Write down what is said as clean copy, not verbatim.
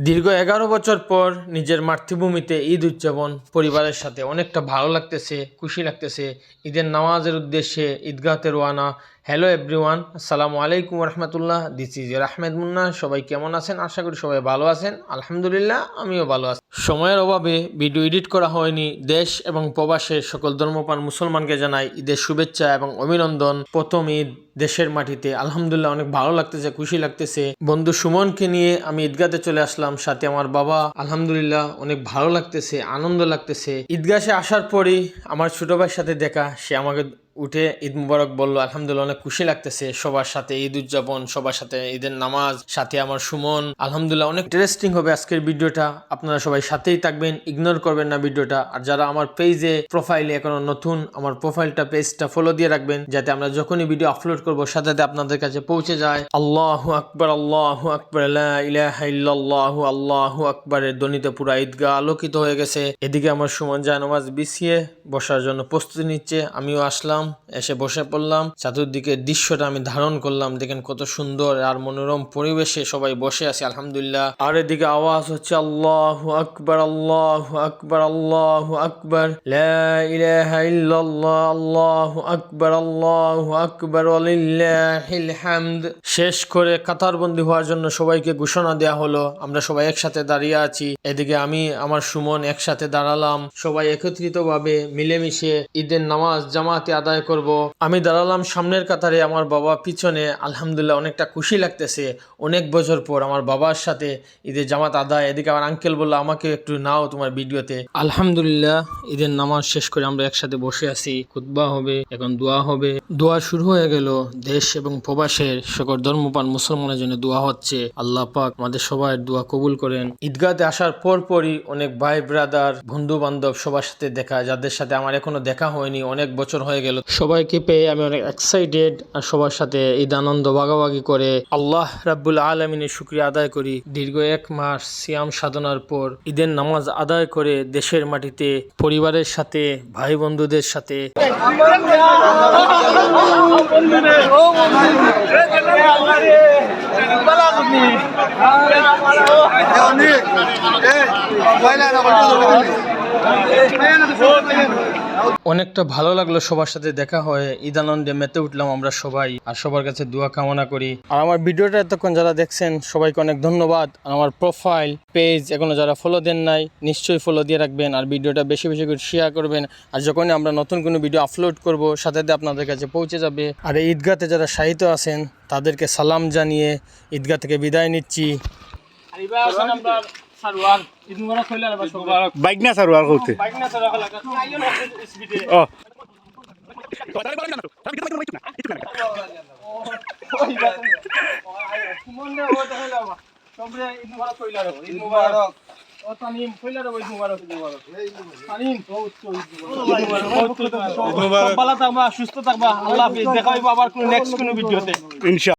দীর্ঘ 11 বছর পর নিজের মাতৃভূমিতে ঈদ উদযাপন পরিবারের সাথে অনেকটা ভালো লাগতেছে, খুশি লাগতেছে। ঈদের নামাজের উদ্দেশ্যে ঈদগাহতে রওনা। হ্যালো এভরিওয়ান, আসসালামু আলাইকুম রহমতুল্লাহ। This is Ahmed Munna. সবাই কেমন আছেন? আশা করি সবাই ভালো আছেন। আলহামদুলিল্লাহ, আমিও ভালো আছি। সময়ের অভাবে ভিডিও এডিট করা হয়নি। দেশ এবং প্রবাসের সকল ধর্মপ্রাণ মুসলমানকে জানাই ঈদের শুভেচ্ছা এবং অভিনন্দন। প্রথম ঈদ দেশের মাটিতে, আলহামদুলিল্লাহ অনেক ভালো লাগতেছে, খুশি লাগতেছে। বন্ধু সুমনকে নিয়ে আমি ঈদগাতে চলে আসলাম, সাথে আমার বাবা। আলহামদুলিল্লাহ অনেক ভালো লাগতেছে, আনন্দ লাগতেছে। ঈদগাহে আসার পরই আমার ছোট ভাইয়ের সাথে দেখা, সে আমাকে উঠে ঈদ মুবারক বললো। আলহামদুলিল্লাহ অনেক খুশি লাগতেছে। সবার সাথে ঈদ উদযাপন, সবার সাথে ঈদের নামাজ, সাথে আমার সুমন। আলহামদুলিল্লাহ অনেক ইন্টারেস্টিং হবে আজকের ভিডিওটা। আপনারা সবাই সাথেই থাকবেন, ইগনোর করবেন না ভিডিওটা। আর যারা আমার পেজে প্রোফাইলে এখনো নতুন, আমার প্রোফাইলটা পেজটা ফলো দিয়ে রাখবেন, যাতে আমরা যখনই ভিডিও আপলোড করবো সাথে সাথে আপনাদের কাছে পৌঁছে যায়। আল্লাহু আকবার, আল্লাহু আকবার, লা ইলাহা ইল্লাল্লাহু, আল্লাহু আকবারের ধ্বনিতে পুরা ঈদগাহ আলোকিত হয়ে গেছে। এদিকে আমার সুমন যায় নামাজ বিছিয়ে বসার জন্য প্রস্তুতি নিচ্ছে। আমিও আসলাম, এসে বসে পড়লাম। চতুর্দিকের দৃশ্যটা আমি ধারণ করলাম। দেখেন কত সুন্দর আর মনোরম পরিবেশে সবাই বসে আছে, আলহামদুলিল্লাহ। আর এদিকে আওয়াজ হচ্ছে আল্লাহু আকবার, আল্লাহু আকবার, আল্লাহু আকবার, লা ইলাহা ইল্লাল্লাহ, আল্লাহু আকবার, আল্লাহু আকবার, ওয়ালিল্লাহিল হামদ। শেষ করে কাতারবন্দি হওয়ার জন্য সবাইকে ঘোষণা দেওয়া হলো। আমরা সবাই একসাথে দাঁড়িয়ে আছি। এদিকে আমি আমার সুমন একসাথে দাঁড়ালাম। সবাই একত্রিতভাবে মিলেমিশে ঈদের নামাজ জামাতে আদায় করব। আমি দাঁড়ালাম সামনের কাতারে, আমার বাবা পিছনে। আলহামদুলিল্লাহ অনেকটা খুশি লাগতেছে। অনেক বছর পর আমার বাবার সাথে ঈদের জামাত আদায়। এদিকে আমার আঙ্কেল বললো, আমাকে একটু নাও তোমার ভিডিওতে। আলহামদুলিল্লাহ ঈদের নামাজ শেষ করে আমরা একসাথে বসে আছি। খুতবা হবে, এখন দোয়া হবে। দোয়া শুরু হয়ে গেল। দেশ এবং প্রবাসের সকল ধর্মপ্রাণ মুসলমানের জন্য দোয়া হচ্ছে। আল্লাহ পাক আমাদের সবার দোয়া কবুল করেন। ঈদগাতে আসার পরই অনেক ভাই ব্রাদার, বন্ধু বান্ধব সবার সাথে দেখা, যাদের সাথে আমার এখনো দেখা হয়নি, অনেক বছর হয়ে গেল। সবাইকে পেয়ে আমি অনেক এক্সাইটেড। আর সবার সাথে ঈদ আনন্দ ভাগাভাগি করে আল্লাহ রাব্বুল আলামিনের শুকরিয়া আদায় করি। দীর্ঘ 1 মাস সিয়াম সাধনার পর ঈদের নামাজ আদায় করে দেশের মাটিতে পরিবারের সাথে, ভাই বন্ধুদের সাথে অনেকটা ভালো লাগলো। সবার সাথে দেখা হয়ে ঈদ আনন্দে মেতে উঠলাম আমরা সবাই। আর সবার কাছে দোয়া কামনা করি। আর আমার ভিডিওটা এতক্ষণ যারা দেখছেন সবাইকে অনেক ধন্যবাদ। আর আমার প্রোফাইল পেজ এখনো যারা ফলো দেন নাই, নিশ্চয়ই ফলো দিয়ে রাখবেন। আর ভিডিওটা বেশি বেশি করে শেয়ার করবেন। আর যখনই আমরা নতুন কোনো ভিডিও আপলোড করব সাথে সাথে আপনাদের কাছে পৌঁছে যাবে। আর এই ঈদগাতে যারা শাহিত আছেন তাদেরকে সালাম জানিয়ে ঈদগাহ থেকে বিদায় নিচ্ছি। বাইক না সারোয়ার করতে ও সুস্থ থাকবা। আল্লাহ হাফেজ। দেখা হইবো আবার নেক্সট কোনো ভিডিওতে। ইনশাআল্লাহ।